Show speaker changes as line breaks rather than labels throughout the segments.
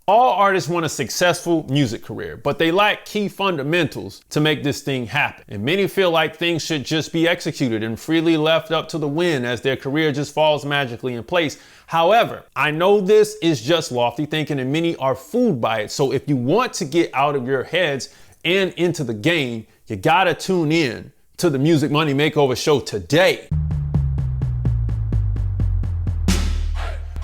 All artists want a successful music career, but they lack key fundamentals to make this thing happen. And many feel like things should just be executed and freely left up to the wind as their career just falls magically in place. However, I know this is just lofty thinking and many are fooled by it. So if you want to get out of your heads and into the game, you gotta tune in to the Music Money Makeover show today.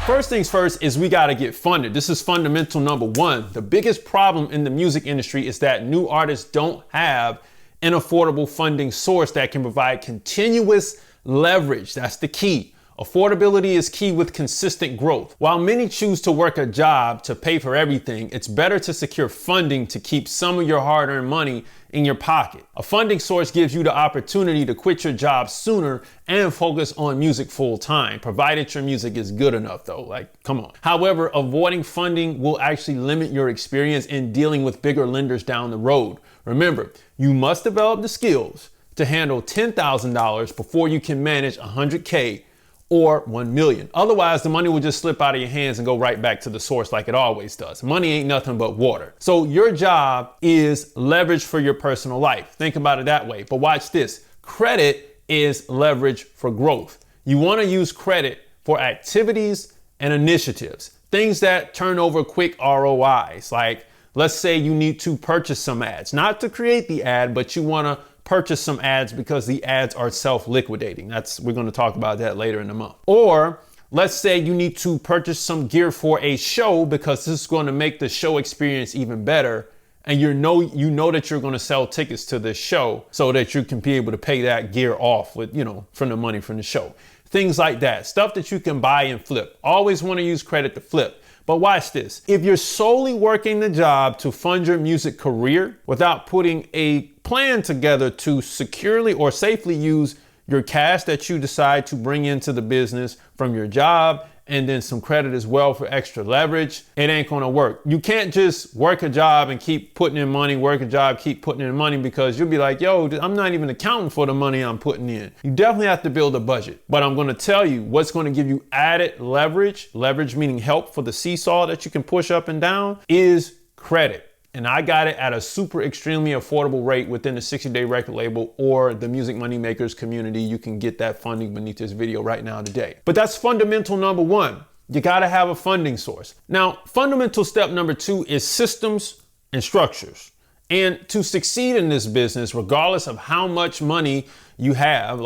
First things first is we gotta get funded. This is fundamental number one. The biggest problem in the music industry is that new artists don't have an affordable funding source that can provide continuous leverage. That's the key. Affordability is key with consistent growth. While many choose to work a job to pay for everything, it's better to secure funding to keep some of your hard-earned money in your pocket. A funding source gives you the opportunity to quit your job sooner and focus on music full time, provided your music is good enough though, like, come on. However, avoiding funding will actually limit your experience in dealing with bigger lenders down the road. Remember, you must develop the skills to handle $10,000 before you can manage $100K or 1 million. Otherwise, the money will just slip out of your hands and go right back to the source like it always does. Money ain't nothing but water. So your job is leverage for your personal life. Think about it that way. But watch this. Credit is leverage for growth. You want to use credit for activities and initiatives, things that turn over quick ROIs. Like, let's say you need to purchase some ads, not to create the ad, but you want to purchase some ads because the ads are self-liquidating. We're going to talk about that later in the month. Or let's say you need to purchase some gear for a show because this is going to make the show experience even better. And you know that you're going to sell tickets to this show so that you can be able to pay that gear off with, from the money from the show. Things like that, stuff that you can buy and flip. Always want to use credit to flip. But watch this. If you're solely working the job to fund your music career without putting a plan together to securely or safely use your cash that you decide to bring into the business from your job and then some credit as well for extra leverage, it ain't gonna work. You can't just work a job and keep putting in money, work a job, keep putting in money, because you'll be like, yo, I'm not even accounting for the money I'm putting in. You definitely have to build a budget. But I'm gonna tell you what's gonna give you added leverage meaning help for the seesaw that you can push up and down, is credit. And I got it at a super extremely affordable rate within the 60-day record label or the Music Money Makers community. You can get that funding beneath this video right now today. But that's fundamental number one. You gotta have a funding source. Now, fundamental step number two is systems and structures. And to succeed in this business, regardless of how much money you have,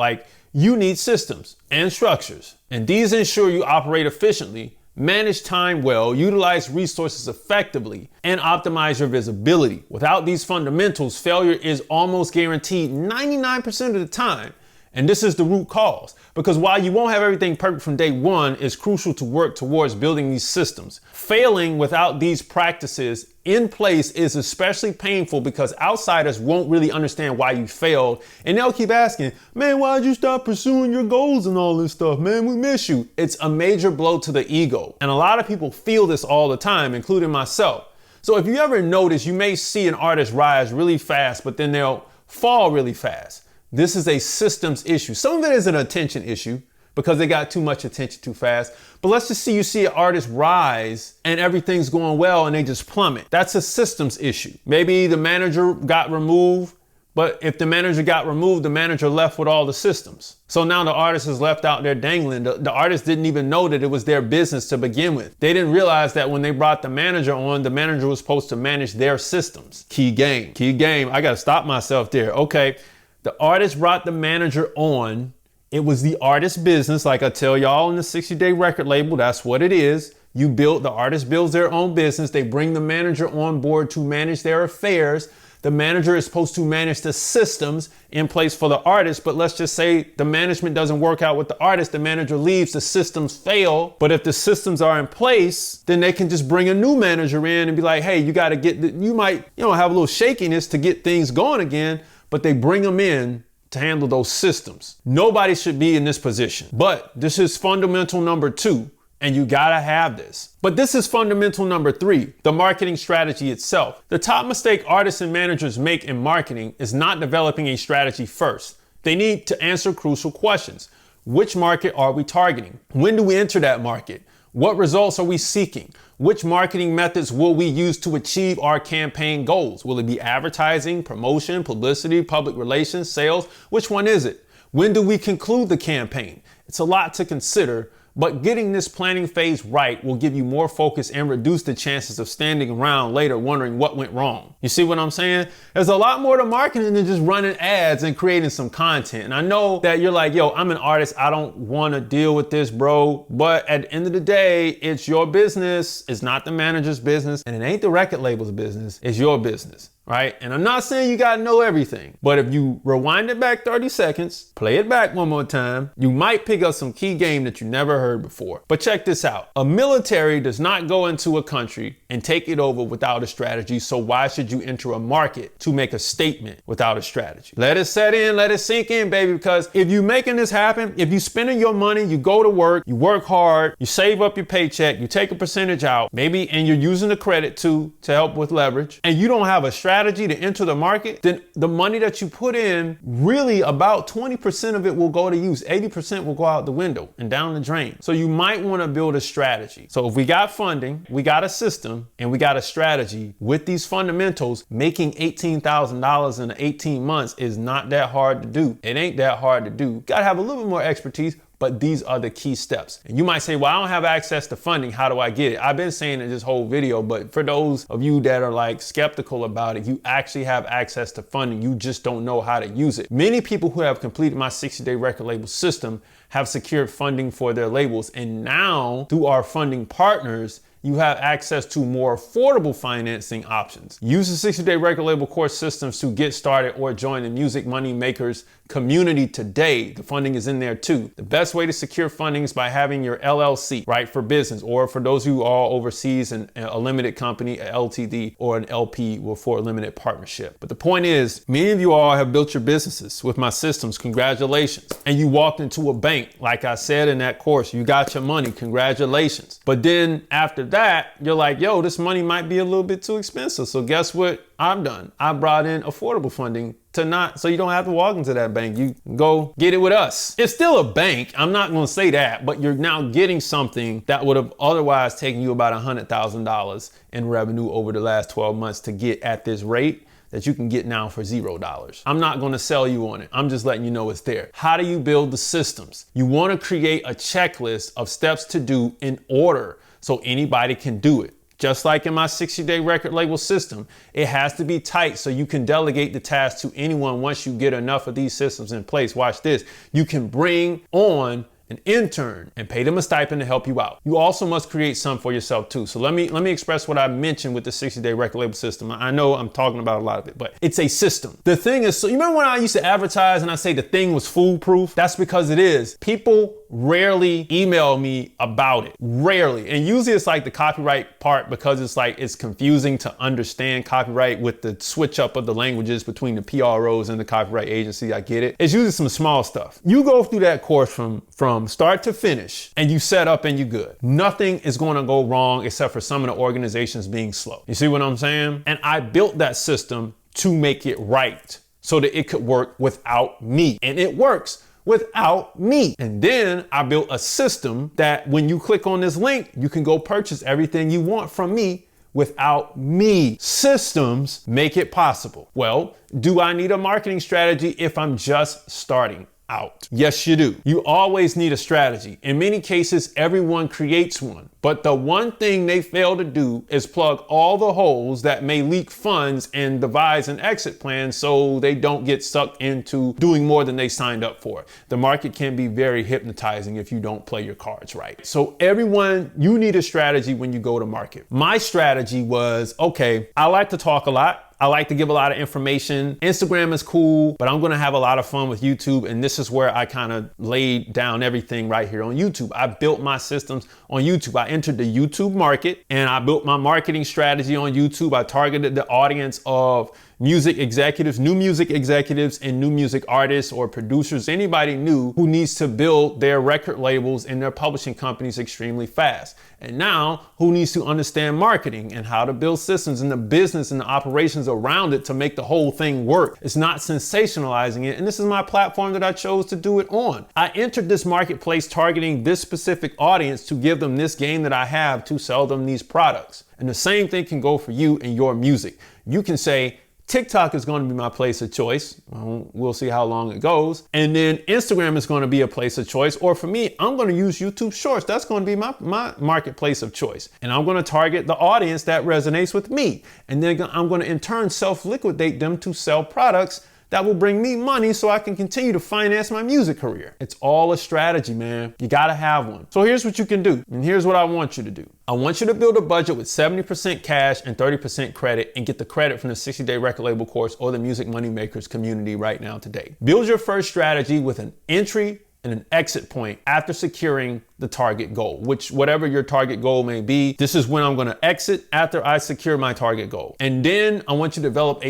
you need systems and structures. And these ensure you operate efficiently, manage time well, utilize resources effectively, and optimize your visibility. Without these fundamentals, failure is almost guaranteed 99% of the time. And this is the root cause, because while you won't have everything perfect from day one, it's crucial to work towards building these systems. Failing without these practices in place is especially painful because outsiders won't really understand why you failed. And they'll keep asking, man, why'd you stop pursuing your goals and all this stuff? Man, we miss you. It's a major blow to the ego. And a lot of people feel this all the time, including myself. So if you ever notice, you may see an artist rise really fast, but then they'll fall really fast. This is a systems issue. Some of it is an attention issue because they got too much attention too fast. But let's just see you see an artist rise and everything's going well and they just plummet. That's a systems issue. Maybe the manager got removed, but if the manager got removed, the manager left with all the systems. So now the artist is left out there dangling. The artist didn't even know that it was their business to begin with. They didn't realize that when they brought the manager on, the manager was supposed to manage their systems. Key game. I got to stop myself there. Okay. The artist brought the manager on. It was the artist's business. Like I tell y'all in the 60-day record label, that's what it is. The artist builds their own business. They bring the manager on board to manage their affairs. The manager is supposed to manage the systems in place for the artist. But let's just say the management doesn't work out with the artist. The manager leaves, the systems fail. But if the systems are in place, then they can just bring a new manager in and be like, hey, you got to you might have a little shakiness to get things going again. But they bring them in to handle those systems. Nobody should be in this position. But this is fundamental number two, and you gotta have this. But this is fundamental number three, the marketing strategy itself. The top mistake artists and managers make in marketing is not developing a strategy first. They need to answer crucial questions. Which market are we targeting? When do we enter that market? What results are we seeking? Which marketing methods will we use to achieve our campaign goals? Will it be advertising, promotion, publicity, public relations, sales? Which one is it? When do we conclude the campaign? It's a lot to consider, but getting this planning phase right will give you more focus and reduce the chances of standing around later wondering what went wrong. You see what I'm saying? There's a lot more to marketing than just running ads and creating some content. And I know that you're like, yo, I'm an artist. I don't want to deal with this, bro. But at the end of the day, it's your business. It's not the manager's business. And it ain't the record label's business. It's your business. Right? And I'm not saying you gotta know everything, but if you rewind it back 30 seconds, play it back one more time, you might pick up some key game that you never heard before. But check this out. A military does not go into a country and take it over without a strategy. So why should you enter a market to make a statement without a strategy? Let it set in, let it sink in, baby, because if you making this happen, if you spending your money, you go to work, you work hard, you save up your paycheck, you take a percentage out, maybe, and you're using the credit to help with leverage, and you don't have a strategy to enter the market, then the money that you put in, really about 20% of it will go to use. 80% will go out the window and down the drain. So you might want to build a strategy. So if we got funding, we got a system, and we got a strategy with these fundamentals, making $18,000 in 18 months is not that hard to do. It ain't that hard to do. Got to have a little bit more expertise, but these are the key steps. And you might say, well, I don't have access to funding. How do I get it? I've been saying in this whole video, but for those of you that are like skeptical about it, you actually have access to funding. You just don't know how to use it. Many people who have completed my 60-day record label system have secured funding for their labels. And now through our funding partners, you have access to more affordable financing options. Use the 60-day record label course systems to get started or join the Music Money Makers community today. The funding is in there too. The best way to secure funding is by having your LLC, right, for business, or for those who are overseas and a limited company, a LTD, or an LP for a limited partnership. But the point is, many of you all have built your businesses with my systems. Congratulations. And you walked into a bank, like I said in that course, you got your money. Congratulations. But then after that, you're like, yo, this money might be a little bit too expensive. So guess what I've done? I brought in affordable funding so you don't have to walk into that bank. You go get it with us. It's still a bank. I'm not going to say that, but you're now getting something that would have otherwise taken you about $100,000 in revenue over the last 12 months to get at this rate that you can get now for $0. I'm not going to sell you on it. I'm just letting you know it's there. How do you build the systems? You want to create a checklist of steps to do in order so anybody can do it. Just like in my 60-day record label system, it has to be tight so you can delegate the task to anyone once you get enough of these systems in place. Watch this. You can bring on an intern and pay them a stipend to help you out. You also must create some for yourself too. So let me express what I mentioned with the 60-day record label system. I know I'm talking about a lot of it, but it's a system. The thing is, so you remember when I used to advertise and I say the thing was foolproof? That's because it is. People rarely email me about it. Rarely. And usually it's like the copyright part because it's confusing to understand copyright with the switch up of the languages between the PROs and the copyright agency. I get it. It's usually some small stuff. You go through that course from start to finish and you set up and you good. Nothing is going to go wrong except for some of the organizations being slow. You see what I'm saying? And I built that system to make it right so that it could work without me. And it works without me. And then I built a system that when you click on this link, you can go purchase everything you want from me without me. Systems make it possible. Well, do I need a marketing strategy if I'm just starting out? Yes, you do. You always need a strategy. In many cases, everyone creates one. But the one thing they fail to do is plug all the holes that may leak funds and devise an exit plan so they don't get sucked into doing more than they signed up for. The market can be very hypnotizing if you don't play your cards right. So everyone, you need a strategy when you go to market. My strategy was, okay, I like to talk a lot. I like to give a lot of information. Instagram is cool, but I'm gonna have a lot of fun with YouTube. And this is where I kind of laid down everything right here on YouTube. I built my systems on YouTube. I entered the YouTube market and I built my marketing strategy on YouTube. I targeted the audience of music executives, new music executives, and new music artists or producers, anybody new who needs to build their record labels and their publishing companies extremely fast. And now who needs to understand marketing and how to build systems and the business and the operations around it to make the whole thing work. It's not sensationalizing it. And this is my platform that I chose to do it on. I entered this marketplace targeting this specific audience to give them this game that I have to sell them these products. And the same thing can go for you and your music. You can say, TikTok is going to be my place of choice. We'll see how long it goes. And then Instagram is going to be a place of choice. Or for me, I'm going to use YouTube Shorts. That's going to be my marketplace of choice. And I'm going to target the audience that resonates with me. And then I'm going to in turn self-liquidate them to sell products that will bring me money so I can continue to finance my music career. It's all a strategy, man. You gotta have one. So here's what you can do, and here's what I want you to do. I want you to build a budget with 70% cash and 30% credit and get the credit from the 60-day record label course or the Music Money Makers community right now today. Build your first strategy with an entry and an exit point after securing the target goal, which whatever your target goal may be, this is when I'm going to exit after I secure my target goal. And then I want you to develop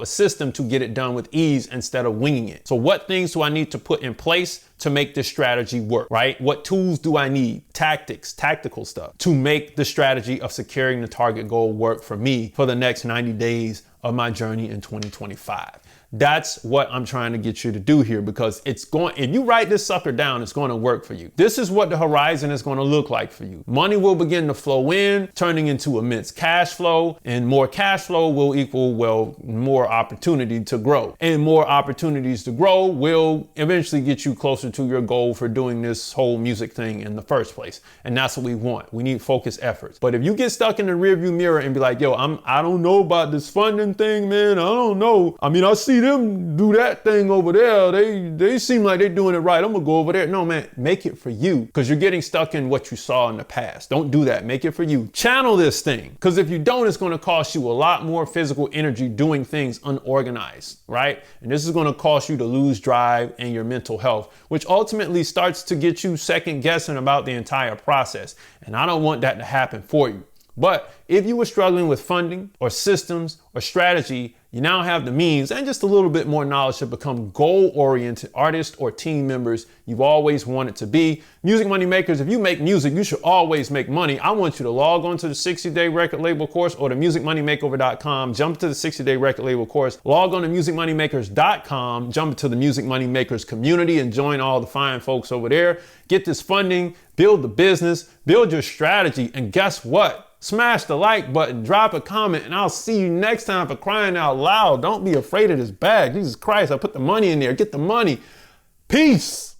a system to get it done with ease instead of winging it. So what things do I need to put in place to make this strategy work, right? What tools do I need? Tactics, tactical stuff to make the strategy of securing the target goal work for me for the next 90 days of my journey in 2025. That's what I'm trying to get you to do here, because if you write this sucker down, it's going to work for you. This is what the horizon is going to look like for you. Money will begin to flow in, turning into immense cash flow, and more cash flow will equal, well, more opportunity to grow. And more opportunities to grow will eventually get you closer to your goal for doing this whole music thing in the first place. And that's what we want. We need focused efforts. But if you get stuck in the rearview mirror and be like, yo, I don't know about this funding thing, man. I don't know. I mean, I see them do that thing over there. They seem like they're doing it right. I'm gonna go over there. No, man, make it for you, because you're getting stuck in what you saw in the past. Don't do that. Make it for you. Channel this thing, because if you don't, it's gonna cost you a lot more physical energy doing things unorganized, right? And this is gonna cost you to lose drive and your mental health, which ultimately starts to get you second guessing about the entire process. And I don't want that to happen for you. But if you were struggling with funding or systems or strategy, you now have the means and just a little bit more knowledge to become goal-oriented artists or team members you've always wanted to be. Music Money Makers, if you make music, you should always make money. I want you to log on to the 60-day record label course or to musicmoneymakeover.com, jump to the 60-day record label course, log on to musicmoneymakers.com, jump to the Music Money Makers community and join all the fine folks over there. Get this funding, build the business, build your strategy, and guess what? Smash the like button, drop a comment, and I'll see you next time. For crying out loud, don't be afraid of this bag. Jesus Christ, I put the money in there. Get the money. Peace.